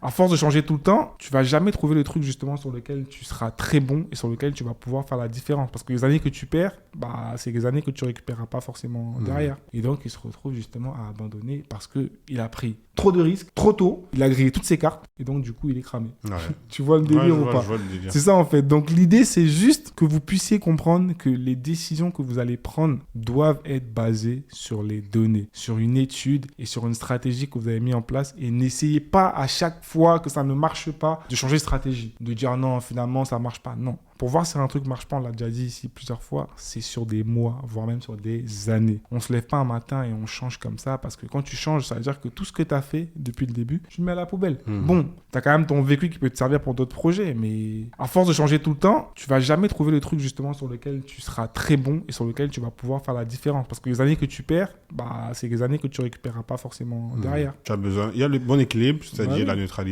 À force de changer tout le temps, tu vas jamais trouver le truc justement sur lequel tu seras très bon et sur lequel tu vas pouvoir faire la différence. Parce que les années que tu perds, c'est les années que tu récupéreras pas forcément derrière. Et donc, il se retrouve justement à abandonner parce qu'il a pris trop de risques, trop tôt. Il a grillé toutes ses cartes et donc, du coup, il est cramé. Ouais. Tu vois le délire ou pas? Je vois le délire. C'est ça en fait. Donc l'idée, c'est juste que vous puissiez comprendre que les décisions que vous allez prendre doivent être basées sur les données, sur une étude et sur une stratégie que vous avez mis en place. Et n'essayez pas à chaque fois que ça ne marche pas de changer de stratégie, de dire non, finalement ça marche pas. Non. Pour voir si un truc marche pas, on l'a déjà dit ici plusieurs fois, c'est sur des mois, voire même sur des années. On se lève pas un matin et on change comme ça parce que quand tu changes, ça veut dire que tout ce que tu as fait depuis le début, tu le mets à la poubelle. Bon, tu as quand même ton vécu qui peut te servir pour d'autres projets, mais à force de changer tout le temps, tu vas jamais trouver le truc justement sur lequel tu seras très bon et sur lequel tu vas pouvoir faire la différence. Parce que les années que tu perds, c'est les années que tu récupéreras pas forcément derrière. Tu as besoin. Il y a le bon équilibre, c'est-à-dire la neutralité.